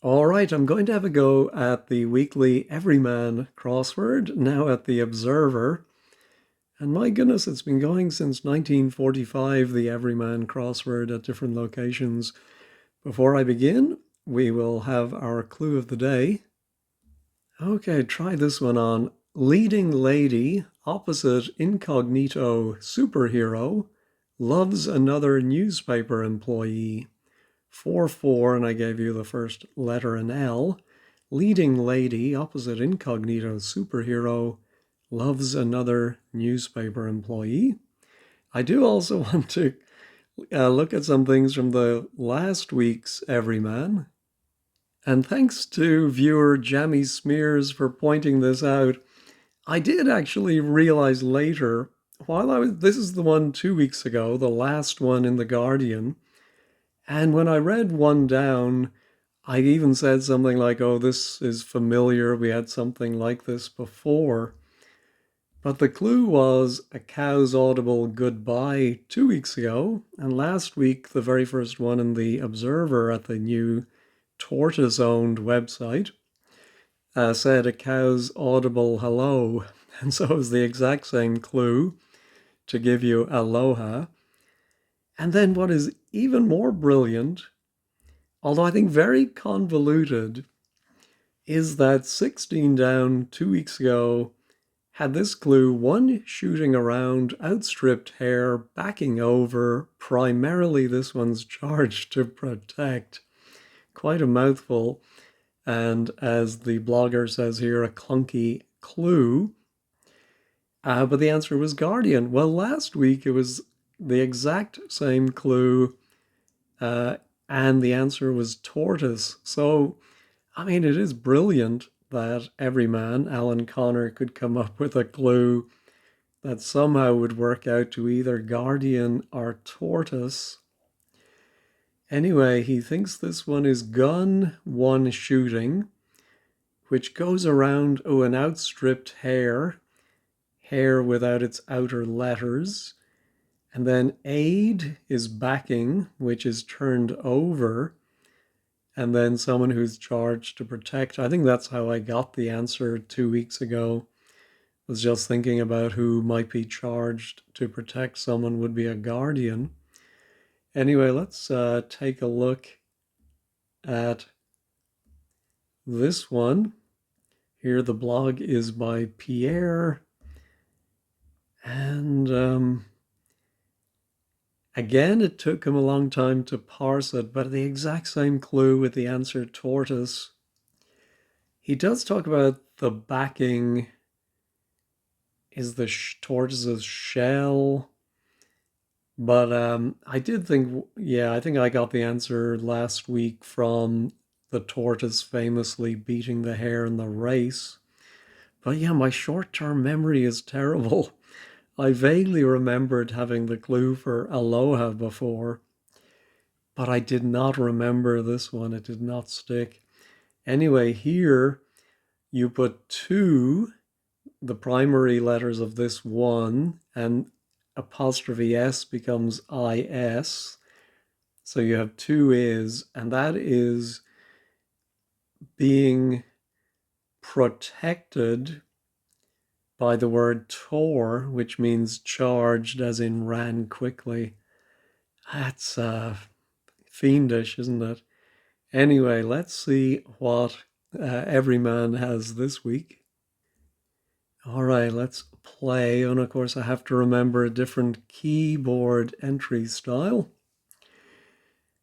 All right, I'm going to have a go at the weekly Everyman crossword, now at the Observer. And my goodness, it's been going since 1945, the Everyman crossword at different locations. Before I begin, we will have our clue of the day. Okay, try this one on. Leading lady, opposite incognito superhero, loves another newspaper employee. 4-4, and I gave you the first letter, an L. Leading lady, opposite incognito superhero, loves another newspaper employee. I do also want to look at some things from the last week's Everyman. And thanks to viewer Jammy Smears for pointing this out. I did actually realize later, this is the one 2 weeks ago, the last one in The Guardian. And when I read one down, I even said something like, oh, this is familiar. We had something like this before. But the clue was a cow's audible goodbye 2 weeks ago. And last week, the very first one in the Observer at the new tortoise-owned website said a cow's audible hello. And so it was the exact same clue to give you aloha. And then what is even more brilliant, although I think very convoluted, is that 16 down 2 weeks ago had this clue: one shooting around, outstripped hare, backing over. Primarily, this one's charged to protect. Quite a mouthful. And as the blogger says here, a clunky clue. But the answer was guardian. Well, last week it was the exact same clue, and the answer was tortoise. So, I mean, it is brilliant that Everyman, Alan Connor, could come up with a clue that somehow would work out to either guardian or tortoise. Anyway, he thinks this one is gun, one shooting, which goes around, an outstripped hare, hare without its outer letters. And then aid is backing, which is turned over. And then someone who's charged to protect. I think that's how I got the answer 2 weeks ago. Was just thinking about who might be charged to protect someone would be a guardian. Anyway, let's take a look at this one. Here the blog is by Pierre. And again, it took him a long time to parse it, but the exact same clue with the answer tortoise. He does talk about the backing is the tortoise's shell. But I did think, I think I got the answer last week from the tortoise famously beating the hare in the race. But yeah, my short-term memory is terrible. I vaguely remembered having the clue for aloha before, but I did not remember this one. It did not stick. Anyway, here you put two, the primary letters of this one, and apostrophe S becomes IS. So you have two is, and that is being protected by the word tore, which means charged, as in ran quickly. That's fiendish, isn't it? Anyway, let's see what Everyman has this week. All right, let's play. And of course, I have to remember a different keyboard entry style.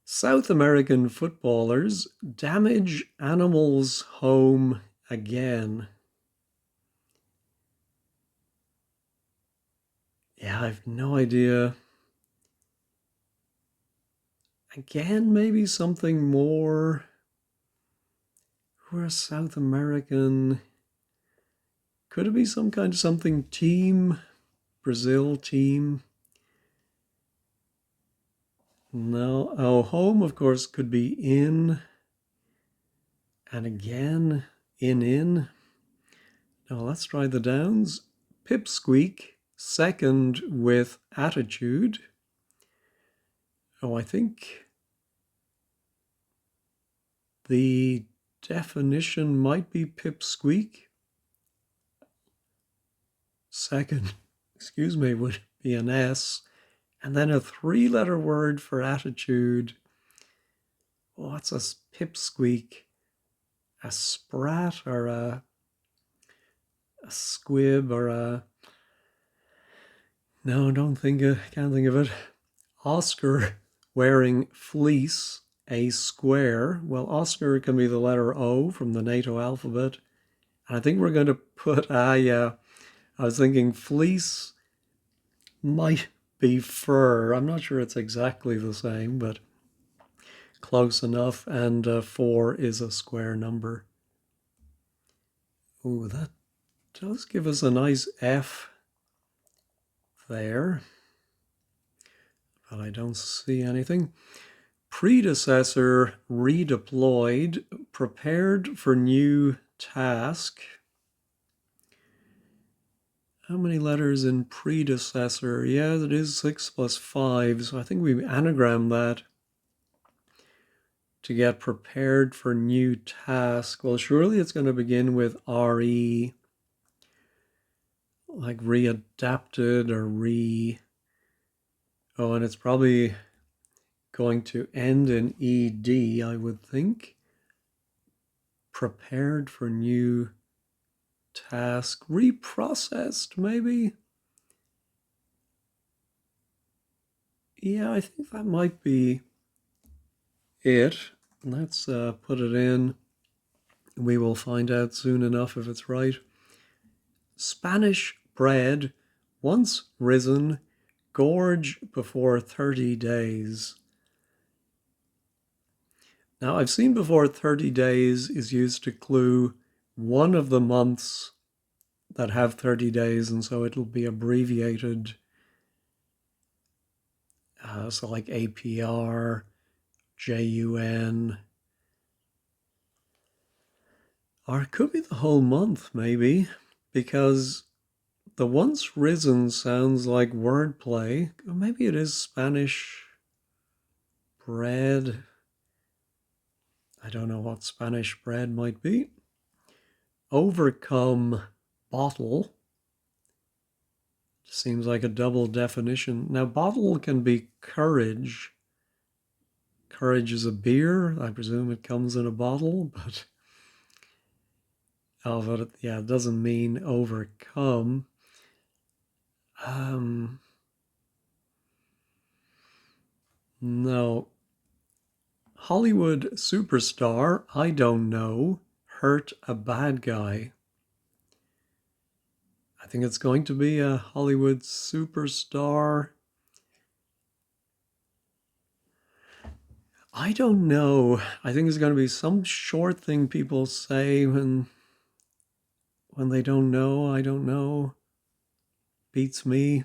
South American footballers damage animals' home again. Yeah, I have no idea. Again, maybe something more. Who are South American? Could it be some kind of something team? Brazil team? No. Oh, home, of course, could be in. And again, in. Now let's try the downs. Pipsqueak, second with attitude. Oh, I think The definition might be pipsqueak. Second, excuse me, would be an S. And then a three-letter word for attitude. What's a pipsqueak? A sprat or a squib or a... No, can't think of it. Oscar wearing fleece, a square. Well, Oscar can be the letter O from the NATO alphabet. And I think we're going to put I was thinking fleece might be fur. I'm not sure it's exactly the same, but close enough. And 4 is a square number. Oh, that does give us a nice F there, but I don't see anything. Predecessor redeployed, prepared for new task. How many letters in predecessor? Yeah, it is 6 plus 5, so I think we anagram that to get prepared for new task. Well, surely it's going to begin with RE, like readapted or re... Oh, and it's probably going to end in ED, I would think. Prepared for new task. Reprocessed, maybe? Yeah, I think that might be it. Let's put it in. We will find out soon enough if it's right. Spanish bread, once risen, gorge before 30 days. Now, I've seen before 30 days is used to clue one of the months that have 30 days, and so it'll be abbreviated. So like APR, JUN, or it could be the whole month, maybe, because the once risen sounds like wordplay. Maybe it is Spanish bread. I don't know what Spanish bread might be. Overcome bottle. Seems like a double definition. Now, bottle can be courage. Courage is a beer. I presume it comes in a bottle, but... Oh, but it doesn't mean overcome. No. Hollywood superstar, I don't know, hurt a bad guy. I think it's going to be a Hollywood superstar. I don't know. I think it's going to be some short thing people say when they don't know. I don't know. Beats me.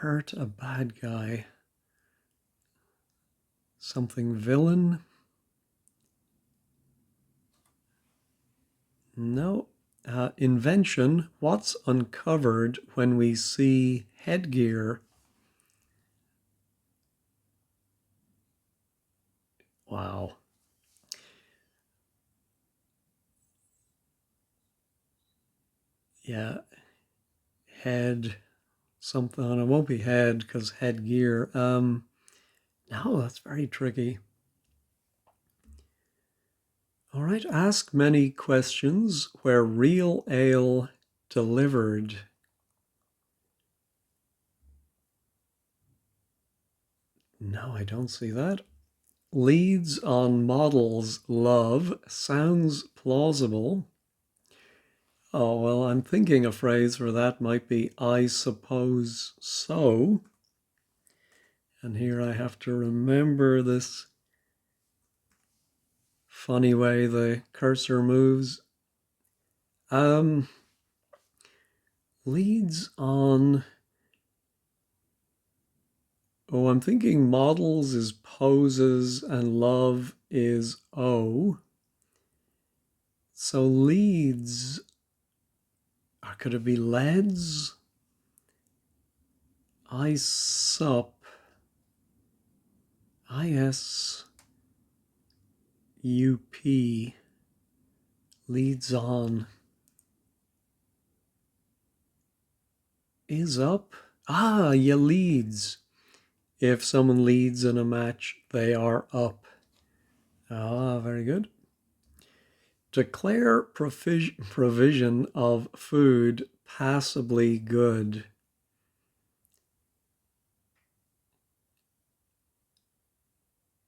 Hurt a bad guy. Something villain. No. Invention. What's uncovered when we see headgear? Wow. Yeah. Head. Something. It won't be head because headgear. No, that's very tricky. All right. Ask many questions where real ale delivered. No, I don't see that. Leads on models love sounds plausible. Oh, well, I'm thinking a phrase for that might be I suppose so. And here I have to remember this funny way the cursor moves. Leads on... Oh, I'm thinking models is poses and love is O. So leads, or could it be leads? I sup, IS, UP. Leads on. Is up. You leads. If someone leads in a match, they are up. Very good. Declare provision of food passably good.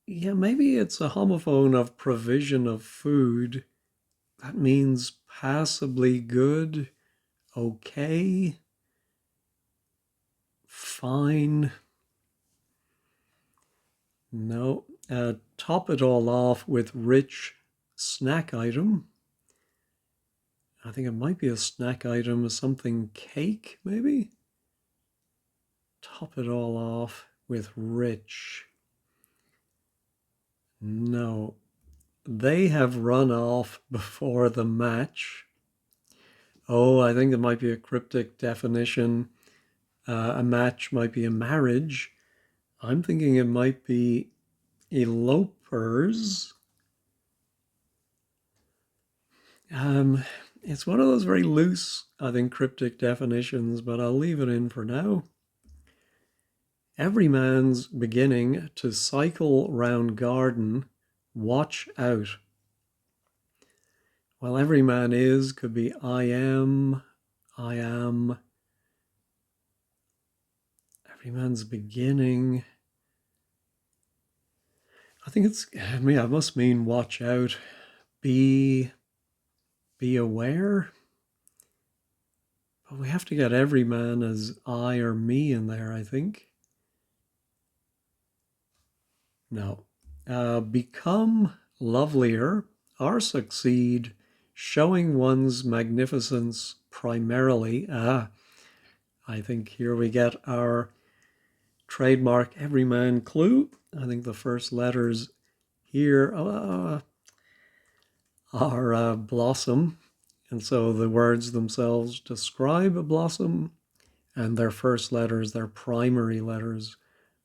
Yeah, maybe it's a homophone of provision of food. That means passably good, okay, fine. No. Top it all off with rich snack item. I think it might be a snack item, something cake, maybe? Top it all off with rich. No. They have run off before the match. Oh, I think it might be a cryptic definition. A match might be a marriage. I'm thinking it might be elopers. It's one of those very loose, I think, cryptic definitions, but I'll leave it in for now. Every man's beginning to cycle round garden, watch out. Well, every man is could be I am. Every man's beginning. I think I must mean watch out. Be aware. But we have to get every man as I or me in there, I think. No. Become lovelier or succeed, showing one's magnificence primarily. I think here we get our trademark everyman clue. I think the first letters here are blossom. And so the words themselves describe a blossom, and their first letters, their primary letters,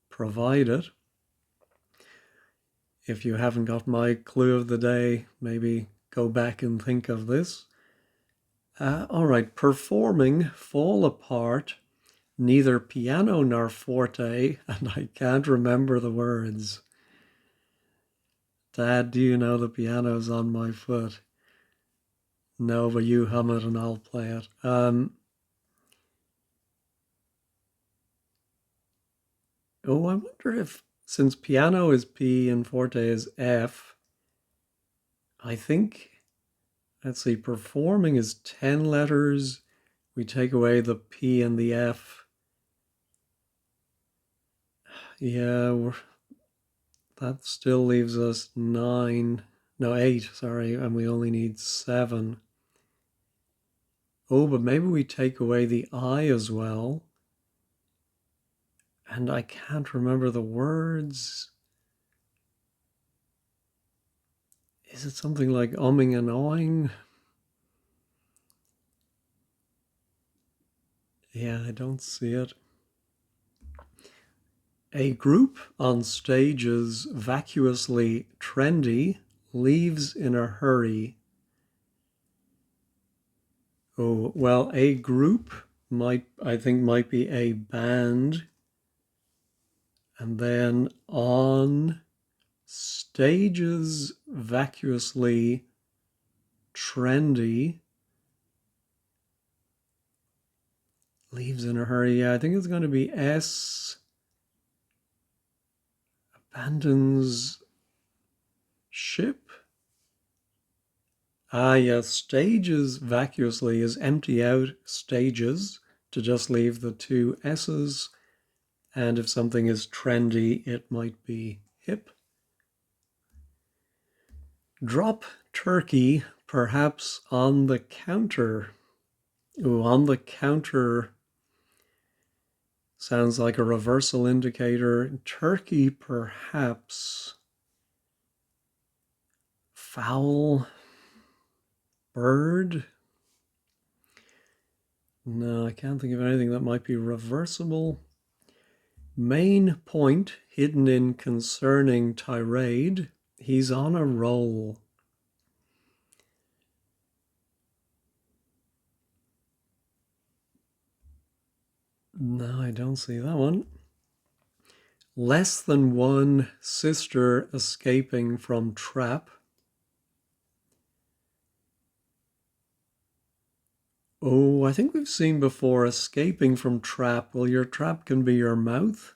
provide it. If you haven't got my clue of the day, maybe go back and think of this. All right, performing, fall apart, neither piano nor forte, and I can't remember the words. Dad, do you know the piano's on my foot? No, but you hum it and I'll play it. I wonder if, since piano is P and forte is F, I think, let's see, performing is 10 letters. We take away the P and the F. Yeah, that still leaves us 8, sorry, and we only need 7. Oh, but maybe we take away the I as well. And I can't remember the words. Is it something like umming and awing? Yeah, I don't see it. A group on stages vacuously trendy leaves in a hurry. Oh, well, a group I think might be a band. And then on stages vacuously trendy leaves in a hurry. Yeah, I think it's going to be S. Abandons ship. Yes, stages vacuously is empty out stages to just leave the 2 S's. And if something is trendy, it might be hip. Drop turkey, perhaps on the counter. Ooh, on the counter sounds like a reversal indicator. Turkey, perhaps. Fowl. Bird. No, I can't think of anything that might be reversible. Main point hidden in concerning tirade. He's on a roll. No, I don't see that one. Less than one sister escaping from trap. Oh, I think we've seen before escaping from trap. Well, your trap can be your mouth.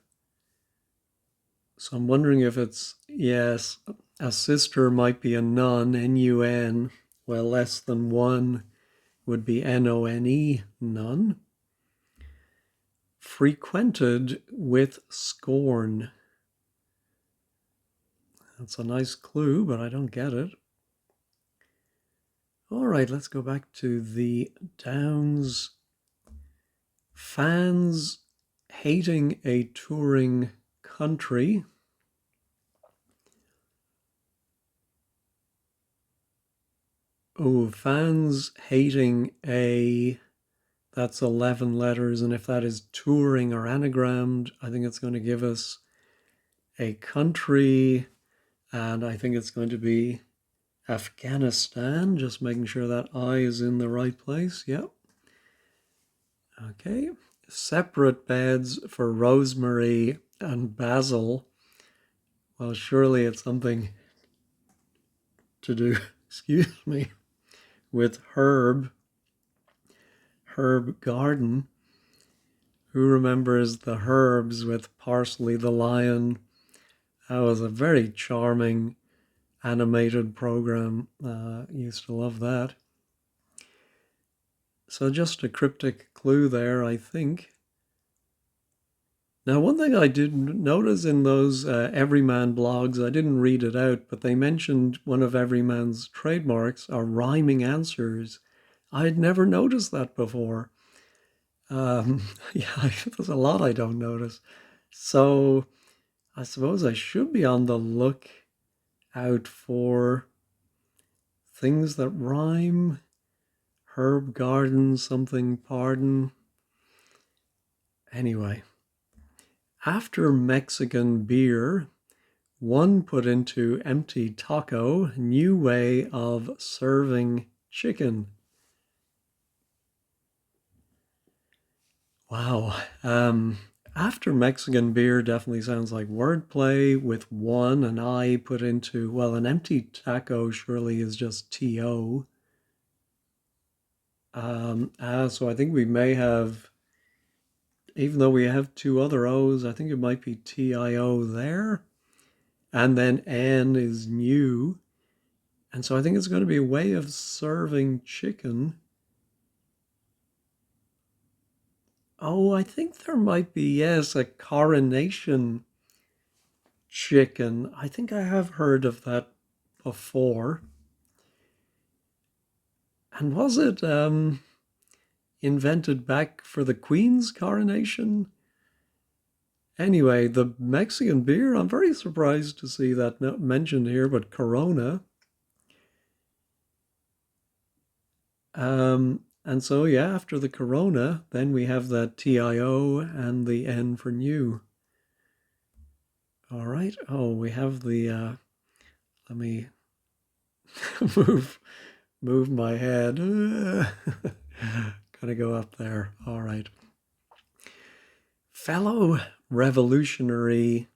So I'm wondering if it's, yes, a sister might be a nun, N-U-N. Well, less than one would be N-O-N-E, none. Frequented with scorn. That's a nice clue, but I don't get it. All right, let's go back to the Downs. Fans hating a touring country. Oh, fans hating a, that's 11 letters. And if that is touring or anagrammed, I think it's going to give us a country. And I think it's going to be Afghanistan. Just making sure that I is in the right place. Yep. Okay. Separate beds for rosemary and basil. Well, surely it's something to do, excuse me, with herb garden. Who remembers the herbs with Parsley the Lion? That was a very charming animated program. Used to love that. So just a cryptic clue there, I think. Now, one thing I did notice in those Everyman blogs, I didn't read it out, but they mentioned one of Everyman's trademarks are rhyming answers. I'd never noticed that before. Yeah, there's a lot I don't notice. So I suppose I should be on the lookout for things that rhyme. Herb garden, something pardon. Anyway, after Mexican beer, one put into empty taco, new way of serving chicken. Wow. After Mexican beer definitely sounds like wordplay with one and I put into, well, an empty taco surely is just T-O. So I think we may have, even though we have two other O's, I think it might be T-I-O there. And then N is new. And so I think it's going to be a way of serving chicken. Oh, I think there might be, yes, a coronation chicken. I think I have heard of that before. And was it invented back for the Queen's coronation? Anyway, the Mexican beer, I'm very surprised to see that not mentioned here, but Corona. And so, yeah, after the Corona, then we have that TIO and the N for new. All right. Oh, we have the, let me move my head. Gotta go up there. All right. Fellow revolutionary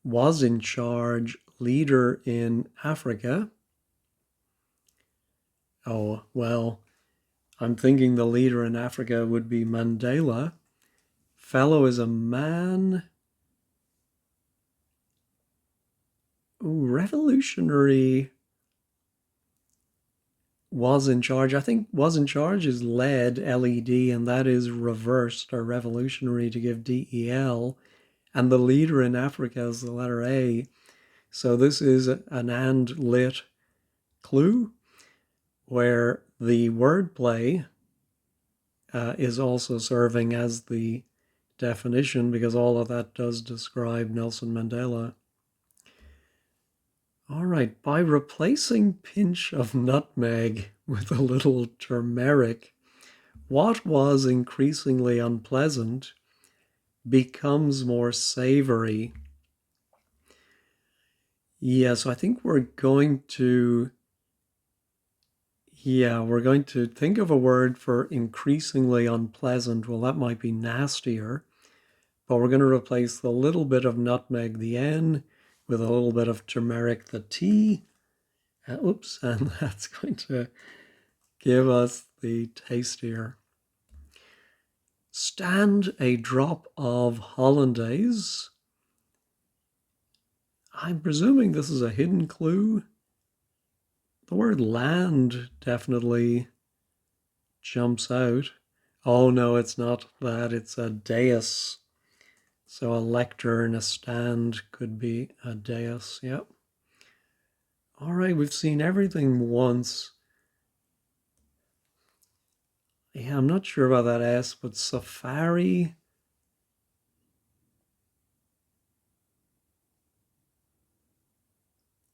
was in charge, leader in Africa. Oh, well, I'm thinking the leader in Africa would be Mandela. Fellow is a man. Ooh, revolutionary was in charge. I think was in charge is led, LED, and that is reversed or revolutionary to give DEL. And the leader in Africa is the letter A. So this is an and lit clue where the wordplay is also serving as the definition because all of that does describe Nelson Mandela. All right, by replacing pinch of nutmeg with a little turmeric, what was increasingly unpleasant becomes more savory. Yeah, so I think we're going to think of a word for increasingly unpleasant. Well, that might be nastier, but we're going to replace the little bit of nutmeg, the N, with a little bit of turmeric, the T. Oops, and that's going to give us the tastier. Stand a drop of hollandaise. I'm presuming this is a hidden clue. The word land definitely jumps out. Oh no, it's not that. It's a dais. So a lectern, a stand could be a dais. Yep. All right, we've seen everything once. Yeah, I'm not sure about that S, but safari.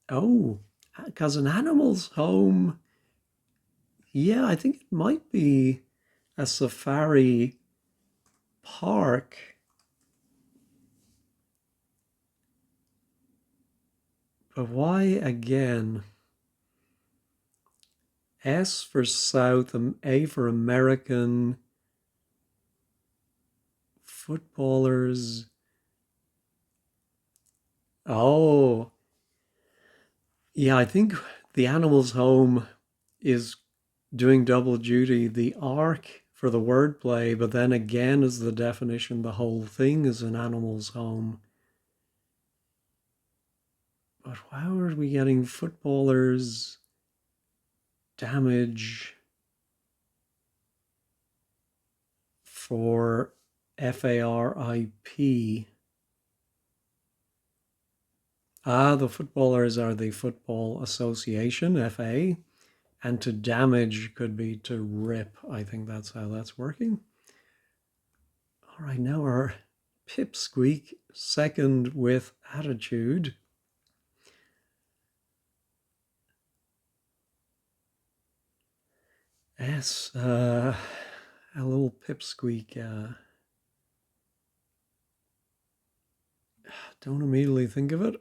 Oh, because an animal's home. Yeah, I think it might be a safari park. But why again? S for South, A for American, footballers. Oh, yeah, I think the animal's home is doing double duty. The ark for the wordplay, but then again, as the definition, the whole thing is an animal's home. But how are we getting footballers damage for FARIP? Ah, the footballers are the Football Association, FA, and to damage could be to rip. I think that's how that's working. All right, now our pipsqueak, second with attitude. Yes, a little pipsqueak. Don't immediately think of it.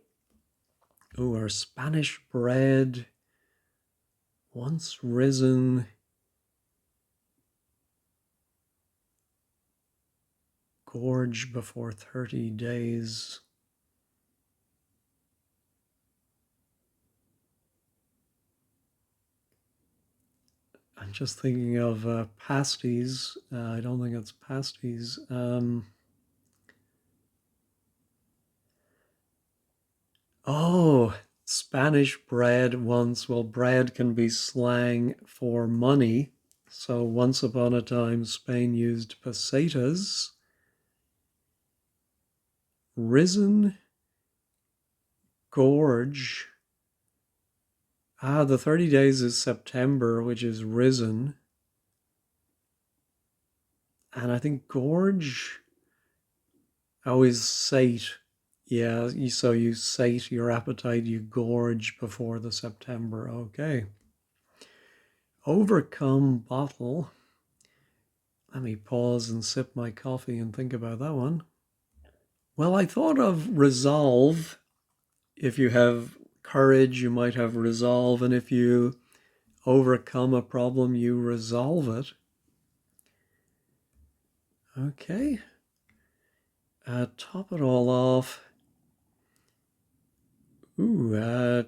Oh, our Spanish bread, once risen, gorge before 30 days. I'm just thinking of pasties. I don't think it's pasties. Oh, Spanish bread once. Well, bread can be slang for money. So once upon a time, Spain used pesetas. Risen, gorge. Ah, the 30 days is September, which is risen. And I think gorge, always sate. Yeah, so you sate your appetite, you gorge before the September. Okay. Overcome bottle. Let me pause and sip my coffee and think about that one. Well, I thought of resolve. If you have courage, you might have resolve. And if you overcome a problem, you resolve it. Okay. Top it all off. Ooh,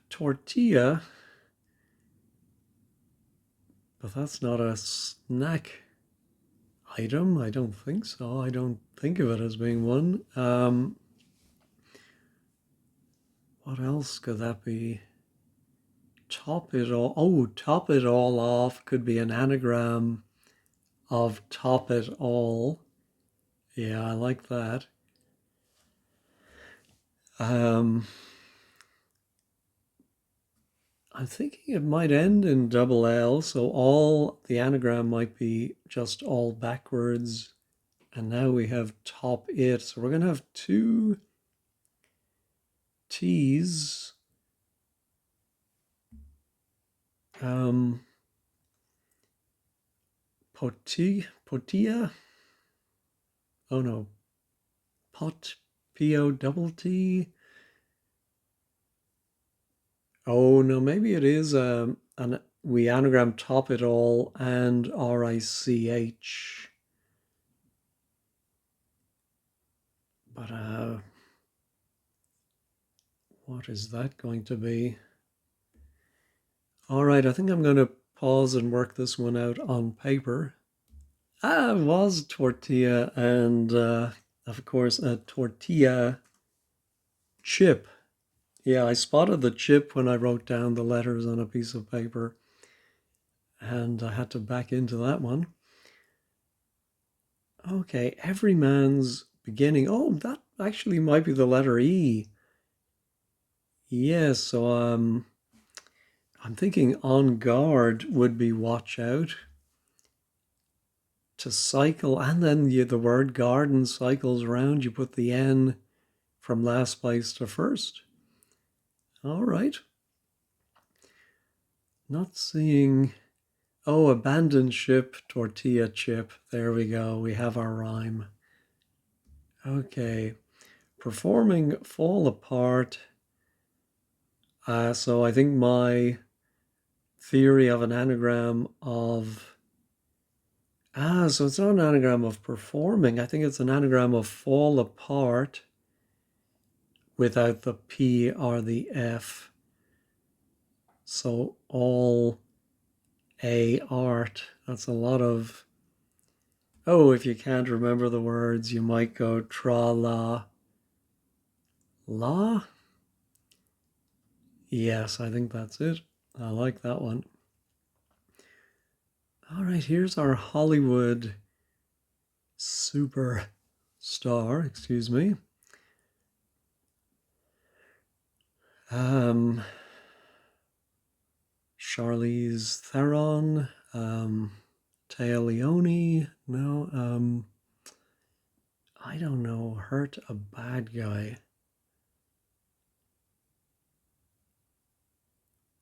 tortilla. But that's not a snack item. I don't think so. I don't think of it as being one. What else could that be? Top it all. Oh, top it all off could be an anagram of top it all. Yeah, I like that. Um, I'm thinking it might end in double L, so all the anagram might be just all backwards. And now we have top it. So we're going to have two T's. Um, Potilla? Oh no, pot. P-O-T-T? Oh, no, maybe it is we anagram top it all and R-I-C-H. But what is that going to be? All right, I think I'm going to pause and work this one out on paper. It was tortilla and, of course, a tortilla chip. Yeah, I spotted the chip when I wrote down the letters on a piece of paper, and I had to back into that one. Okay, every man's beginning. Oh, that actually might be the letter E. Yes, so I'm thinking on guard would be watch out. To cycle, and then the word garden cycles around, you put the N from last place to first. All right. Not seeing. Oh, abandoned ship, tortilla chip. There we go. We have our rhyme. Okay. Performing fall apart. So I think my theory of an anagram of. So it's not an anagram of performing. I think it's an anagram of fall apart without the P or the F. So all a art. That's a lot of. Oh, if you can't remember the words, you might go tra la la. Yes, I think that's it. I like that one. All right, here's our Hollywood superstar. Excuse me. Charlize Theron. Téa Leoni. No. I don't know. Hurt a bad guy.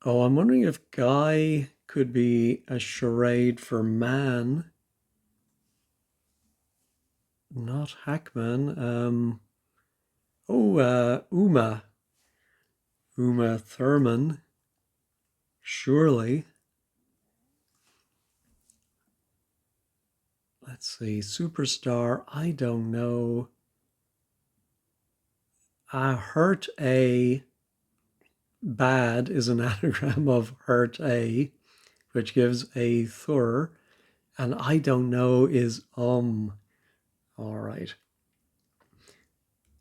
Oh, I'm wondering if guy could be a charade for man, not Hackman. Uma Thurman, surely. Let's see, superstar, I don't know. Hurt a bad is an anagram of hurt a, which gives a thur, and I don't know is All right.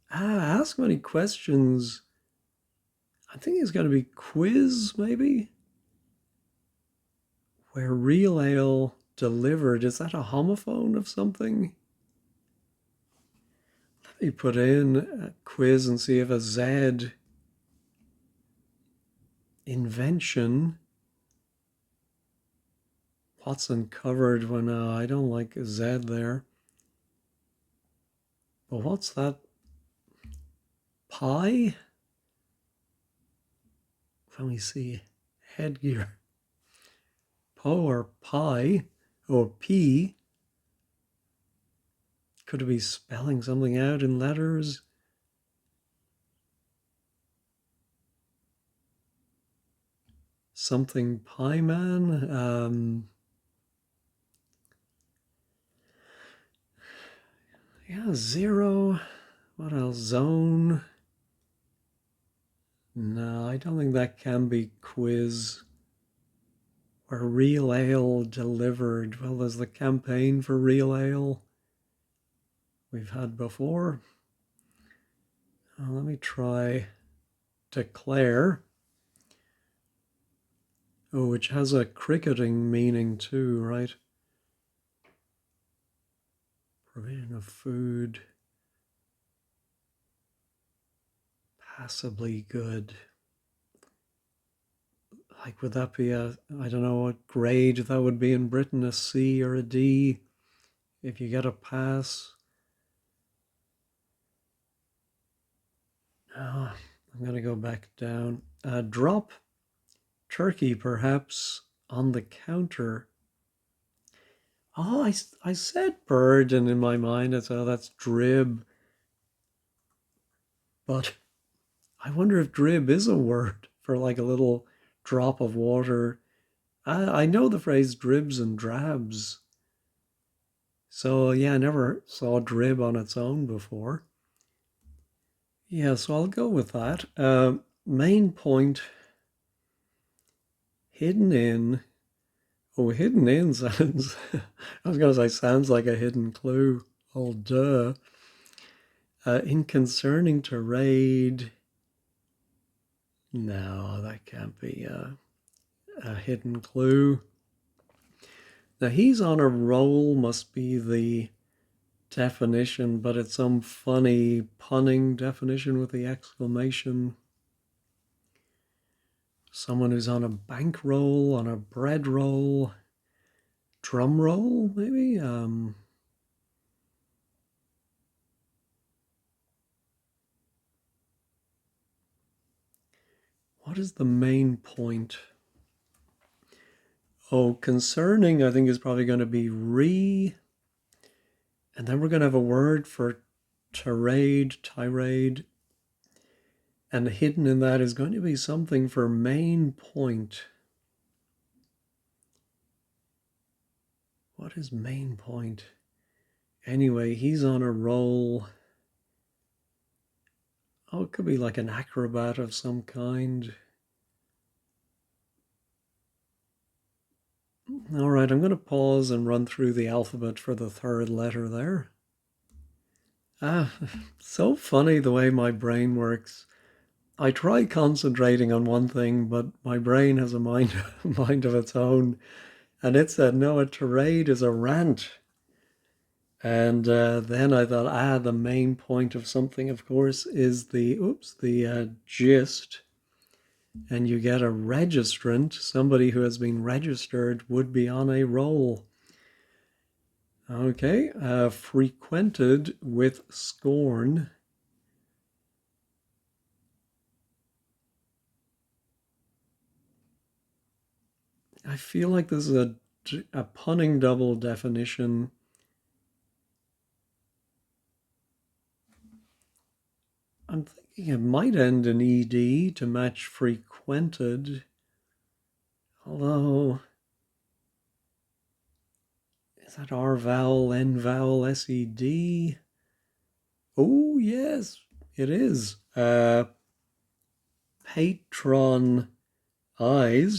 Ask many questions. I think it's going to be quiz, maybe? Where real ale delivered, is that a homophone of something? Let me put in a quiz and see if a Z invention. What's uncovered when I don't like a Z there. But what's that? Pie? Let me see. Headgear. Po or pie or P. Could it be spelling something out in letters? Something pie man? Yeah, zero. What else? Zone. No, I don't think that can be quiz. Where real ale delivered. Well, there's the campaign for real ale we've had before. Let me try declare. Oh, which has a cricketing meaning too, right? Provision of food. Passably good. Like, would that be I don't know what grade that would be in Britain, a C or a D if you get a pass? I'm going to go back down. Drop turkey, perhaps, on the counter. Oh, I said bird, and in my mind, that's drib. but I wonder if drib is a word for like a little drop of water. I know the phrase dribs and drabs. So yeah, I never saw drib on its own before. Yeah, so I'll go with that. Main point, hidden in. Oh, hidden in sounds, I was going to say sounds like a hidden clue. Oh, duh. In concerning to raid. No, that can't be a hidden clue. Now, he's on a roll must be the definition, but it's some funny punning definition with the exclamation. Someone who's on a bankroll, on a bread roll, drum roll, maybe? What is the main point? Oh, concerning, I think, is probably going to be re. And then we're going to have a word for tirade. And hidden in that is going to be something for main point. What is main point? Anyway, he's on a roll. Oh, it could be like an acrobat of some kind. All right, I'm going to pause and run through the alphabet for the third letter there. So funny the way my brain works. I try concentrating on one thing, but my brain has a mind, mind of its own. And it said, no, a tirade is a rant. And then I thought, the main point of something, of course, is the gist. And you get a registrant, somebody who has been registered would be on a roll. Okay, frequented with scorn. I feel like this is a punning double definition. I'm thinking it might end in ed to match frequented, although is that R vowel, N vowel, SED? Oh, yes, it is. Patronized,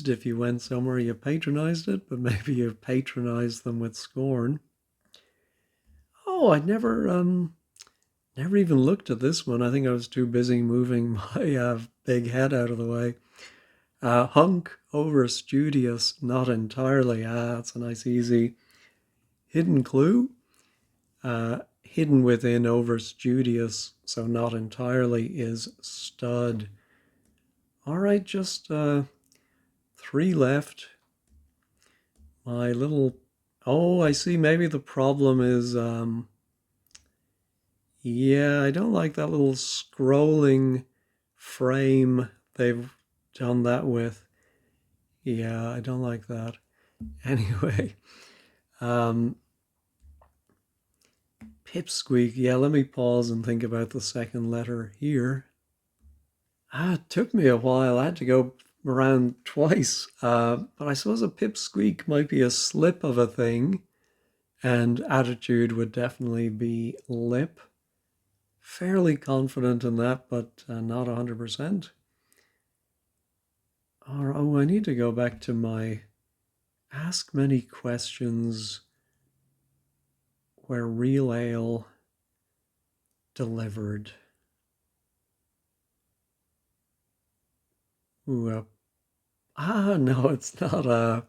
if you went somewhere, you patronized it, but maybe you patronized them with scorn. Oh, I'd never even looked at this one. I think I was too busy moving my big head out of the way. Hunk over studious, not entirely. That's a nice easy hidden clue. Hidden within over studious, so not entirely, is stud. All right, just 3 left. My little, oh, I see. Maybe the problem is, yeah, I don't like that little scrolling frame they've done that with. Yeah, I don't like that. Anyway, pipsqueak. Yeah, let me pause and think about the second letter here. It took me a while. I had to go around twice. But I suppose a pipsqueak might be a slip of a thing, and attitude would definitely be lip. Fairly confident in that, but not 100%. Oh, I need to go back to my ask many questions where real ale delivered. Ooh, no, it's not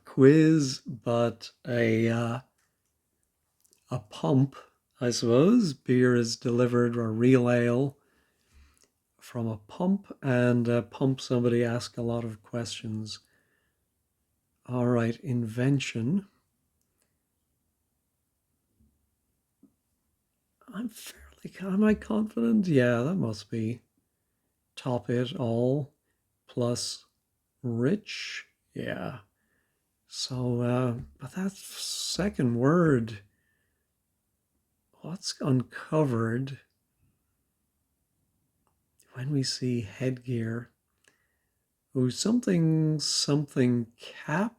quiz, but a pump, I suppose. Beer is delivered, or real ale, from a pump, and pump somebody ask a lot of questions. All right, invention. Am I confident? Yeah, that must be top it all plus rich. Yeah. So, but that second word, what's uncovered? when we see headgear. Oh, something cap.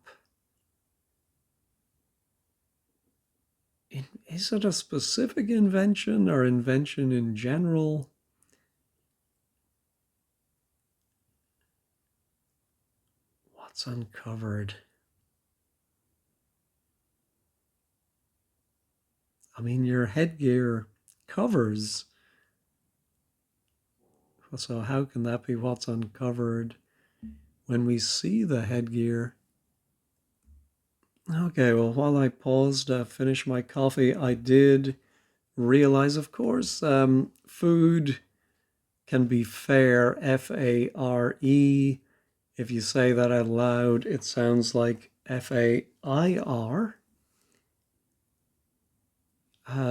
Is it a specific invention or invention in general? What's uncovered? I mean, your headgear covers. So how can that be what's uncovered when we see the headgear? Okay, well, while I paused to finish my coffee, I did realize, of course, food can be fair, F-A-R-E. If you say that out loud, it sounds like F-A-I-R.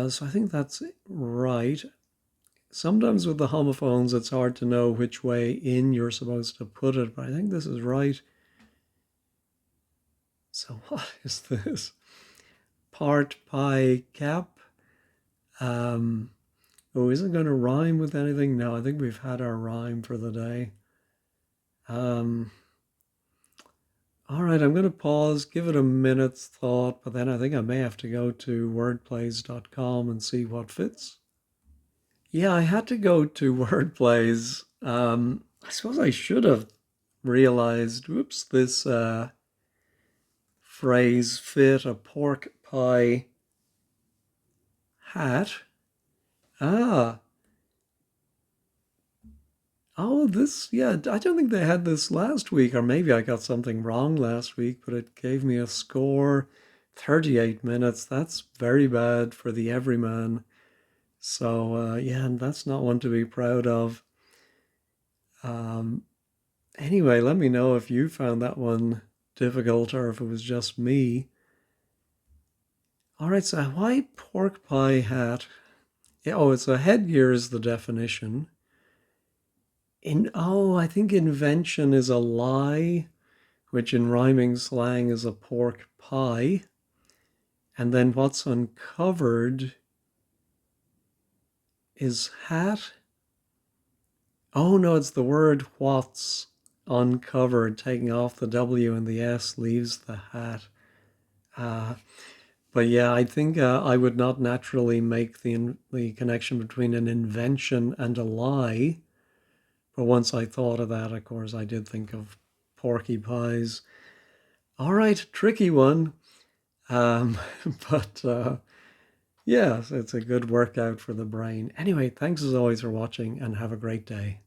So I think that's right. Sometimes with the homophones, it's hard to know which way in you're supposed to put it, but I think this is right. So what is this? Part pie cap. Oh, is it going to rhyme with anything? No, I think we've had our rhyme for the day. All right, I'm going to pause, give it a minute's thought, but then I think I may have to go to wordplays.com and see what fits. Yeah, I had to go to Wordplays. I suppose I should have realized, whoops, this phrase fit a pork pie hat. Ah, oh, this, yeah, I don't think they had this last week, or maybe I got something wrong last week, but it gave me a score 38 minutes. That's very bad for the everyman. So, yeah, that's not one to be proud of. Um, anyway, let me know if you found that one difficult or if it was just me. All right, so why pork pie hat? Yeah, oh, it's a headgear is the definition. I think invention is a lie, which in rhyming slang is a pork pie. And then what's uncovered is hat. Oh no, it's the word what's uncovered, taking off the W and the S leaves the hat. But yeah, I think I would not naturally make the connection between an invention and a lie. But once I thought of that, of course, I did think of porky pies. All right, tricky one. Um, but yeah, it's a good workout for the brain. Anyway, thanks as always for watching and have a great day.